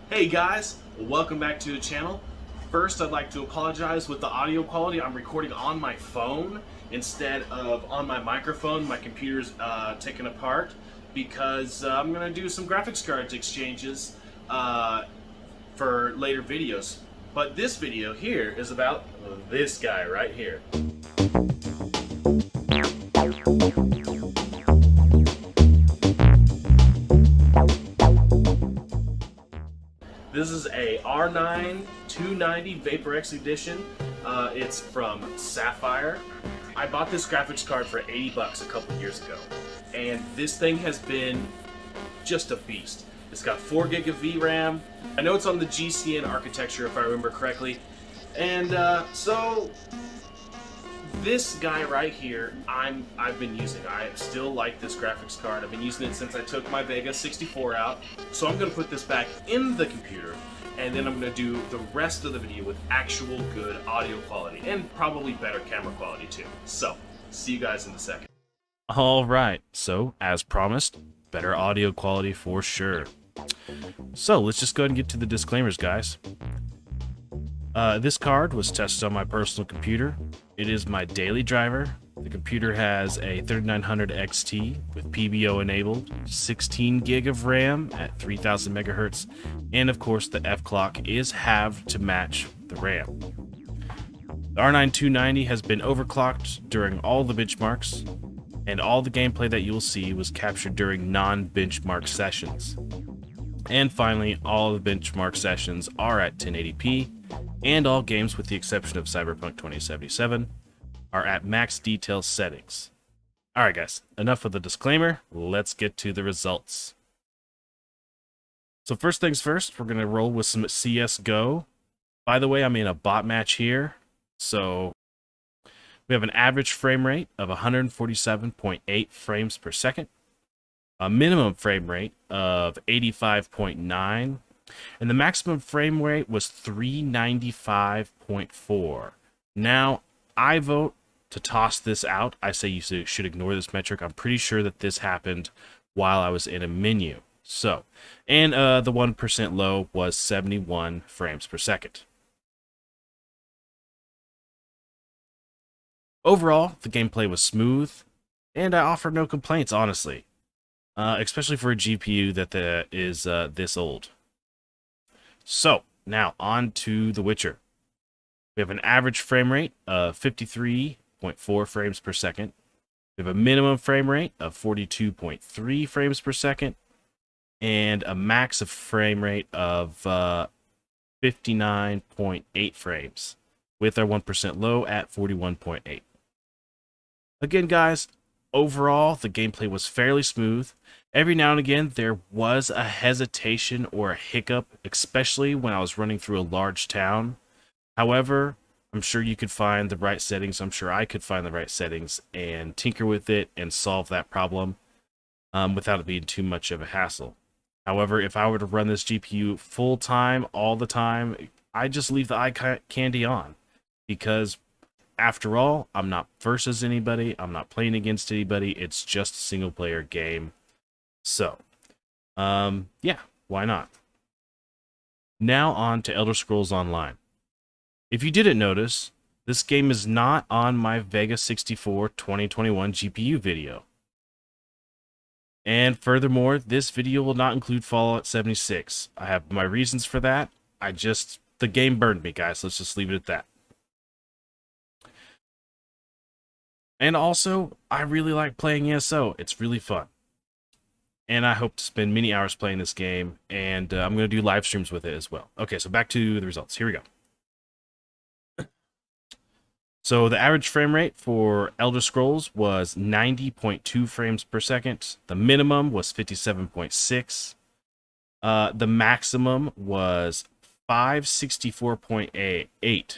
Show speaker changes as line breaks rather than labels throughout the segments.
Hey guys, welcome back to the channel. First, I'd like to apologize with the audio quality. I'm recording on my phone instead of on my microphone. My computer's taken apart because I'm going to do some graphics cards exchanges for later videos. But this video here is about this guy right here. This is a R9 290 VaporX edition. It's from Sapphire. I bought this graphics card for 80 bucks a couple years ago, and this thing has been just a beast. It's got 4 gig of VRAM. I know it's on the GCN architecture if I remember correctly, and so this guy right here, I've been using. I still like this graphics card. I've been using it since I took my Vega 64 out. So I'm going to put this back in the computer, and then I'm going to do the rest of the video with actual good audio quality and probably better camera quality too. So, see you guys in a second.
All right, so as promised, better audio quality for sure. So let's just go ahead and get to the disclaimers, guys. This card was tested on my personal computer. It is my daily driver. The computer has a 3900 XT with PBO enabled, 16 gig of RAM at 3000 megahertz, and of course the F clock is halved to match the RAM. The R9 290 has been overclocked during all the benchmarks, and all the gameplay that you will see was captured during non-benchmark sessions. And finally, all the benchmark sessions are at 1080p, and all games with the exception of Cyberpunk 2077 are at max detail settings. Alright guys, enough of the disclaimer, let's get to the results. So first things first, we're going to roll with some CSGO. By the way, I'm in a bot match here, so we have an average frame rate of 147.8 frames per second, a minimum frame rate of 85.9, and the maximum frame rate was 395.4. Now, I vote to toss this out. I say you should ignore this metric. I'm pretty sure that this happened while I was in a menu. So, and the 1% low was 71 frames per second. Overall, the gameplay was smooth, and I offer no complaints, honestly. Especially for a GPU that is this old. So, now on to The Witcher. We have an average frame rate of 53.4 frames per second. We have a minimum frame rate of 42.3 frames per second. And a max of frame rate of 59.8 frames, with our 1% low at 41.8. Again, guys, overall, the gameplay was fairly smooth. Every now and again, there was a hesitation or a hiccup, especially when I was running through a large town. However, I'm sure you could find the right settings. I'm sure I could find the right settings and tinker with it and solve that problem without it being too much of a hassle. However, if I were to run this GPU full time, all the time, I just leave the eye candy on, because after all, I'm not versus anybody. I'm not playing against anybody. It's just a single player game. So, yeah, why not? Now on to Elder Scrolls Online. If you didn't notice, this game is not on my Vega 64 2021 GPU video. And furthermore, this video will not include Fallout 76. I have my reasons for that. The game burned me, guys. Let's just leave it at that. And also, I really like playing ESO. It's really fun. And I hope to spend many hours playing this game, and I'm going to do live streams with it as well. Okay, so back to the results. Here we go. So the average frame rate for Elder Scrolls was 90.2 frames per second. The minimum was 57.6. The maximum was 564.8.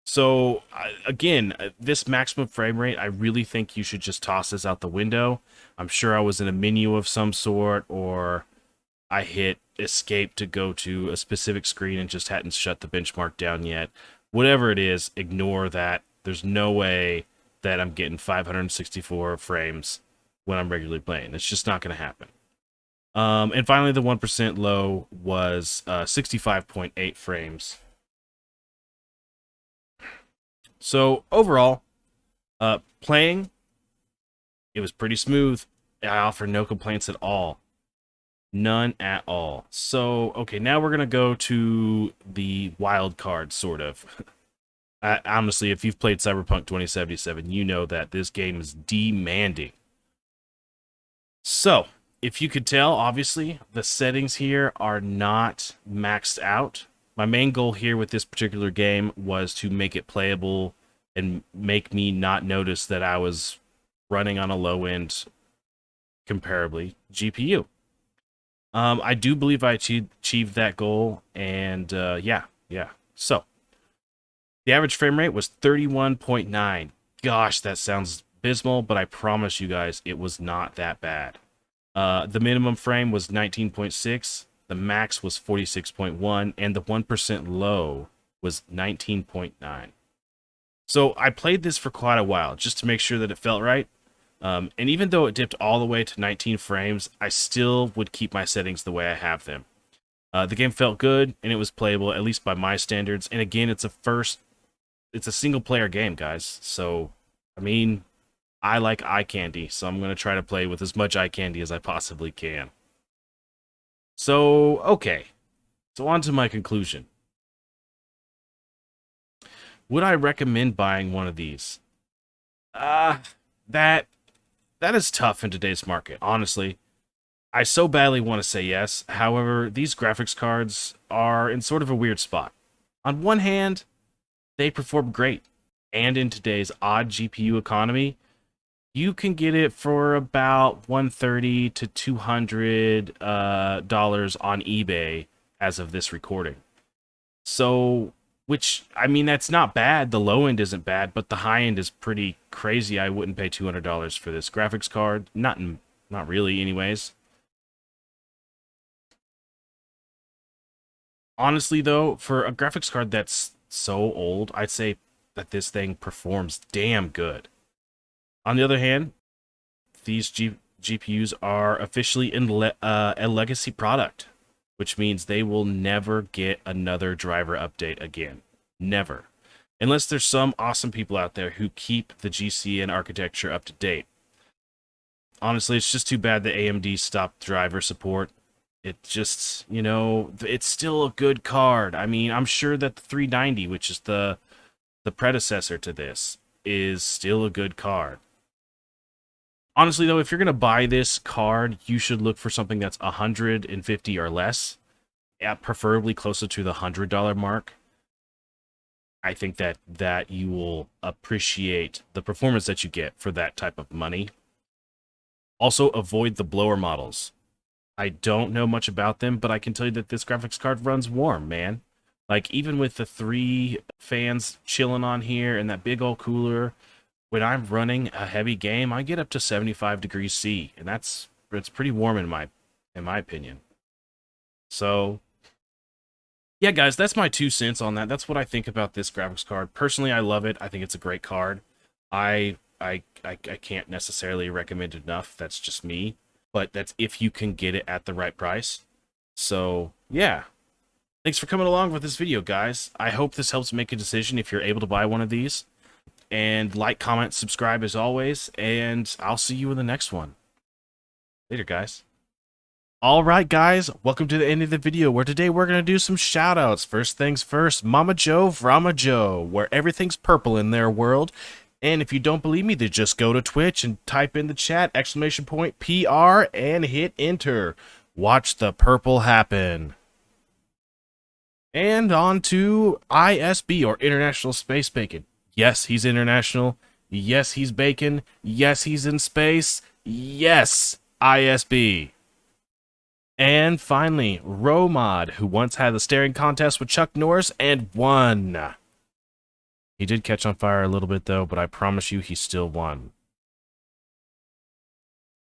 So again, this maximum frame rate, I really think you should just toss this out the window. I'm sure I was in a menu of some sort, or I hit escape to go to a specific screen and just hadn't shut the benchmark down yet. Whatever it is, ignore that. There's no way that I'm getting 564 frames when I'm regularly playing. It's just not going to happen. And finally, the 1% low was 65.8 frames. So overall, playing, it was pretty smooth. I offer no complaints at all. None at all. So, okay, now we're going to go to the wild card, sort of. Honestly, if you've played Cyberpunk 2077, you know that this game is demanding. So, if you could tell, obviously, the settings here are not maxed out. My main goal here with this particular game was to make it playable and make me not notice that I was running on a low-end, comparably, GPU. I do believe I achieved that goal, and yeah. So, the average frame rate was 31.9. Gosh, that sounds abysmal, but I promise you guys, it was not that bad. The minimum frame was 19.6, the max was 46.1, and the 1% low was 19.9. So I played this for quite a while, just to make sure that it felt right. And even though it dipped all the way to 19 frames, I still would keep my settings the way I have them. The game felt good, and it was playable, at least by my standards. And again, it's a single-player game, guys. So, I mean, I like eye candy, so I'm going to try to play with as much eye candy as I possibly can. So, okay. So on to my conclusion. Would I recommend buying one of these? That is tough in today's market, honestly. I so badly want to say yes. However, these graphics cards are in sort of a weird spot. On one hand, they perform great. And in today's odd GPU economy, you can get it for about $130 to $200 on eBay as of this recording. So, which, I mean, that's not bad. The low end isn't bad, but the high end is pretty crazy. I wouldn't pay $200 for this graphics card. Not really, anyways. Honestly, though, for a graphics card that's so old, I'd say that this thing performs damn good. On the other hand, these GPUs are officially a legacy product, which means they will never get another driver update again. Never. Unless there's some awesome people out there who keep the GCN architecture up to date. Honestly, it's just too bad that AMD stopped driver support. It just, you know, it's still a good card. I mean, I'm sure that the 390, which is the predecessor to this, is still a good card. Honestly, though, if you're going to buy this card, you should look for something that's $150 or less, preferably closer to the $100 mark. I think that you will appreciate the performance that you get for that type of money. Also, avoid the blower models. I don't know much about them, but I can tell you that this graphics card runs warm, man. Like, even with the 3 fans chilling on here and that big old cooler, when I'm running a heavy game, I get up to 75 degrees C, and it's pretty warm in my opinion. So, yeah, guys, that's my 2 cents on that. That's what I think about this graphics card. Personally, I love it. I think it's a great card. I can't necessarily recommend it enough. That's just me. But that's if you can get it at the right price. So, yeah. Thanks for coming along with this video, guys. I hope this helps make a decision if you're able to buy one of these. And like, comment, subscribe as always. And I'll see you in the next one. Later, guys. Alright, guys. Welcome to the end of the video, where today we're going to do some shoutouts. First things first, Mama Joe, Vrama Joe, where everything's purple in their world. And if you don't believe me, then just go to Twitch and type in the chat, !PR, and hit enter. Watch the purple happen. And on to ISB, or International Space Bacon. Yes, he's international. Yes, he's bacon. Yes, he's in space. Yes, ISB. And finally, Romod, who once had the staring contest with Chuck Norris and won. He did catch on fire a little bit, though, but I promise you he still won.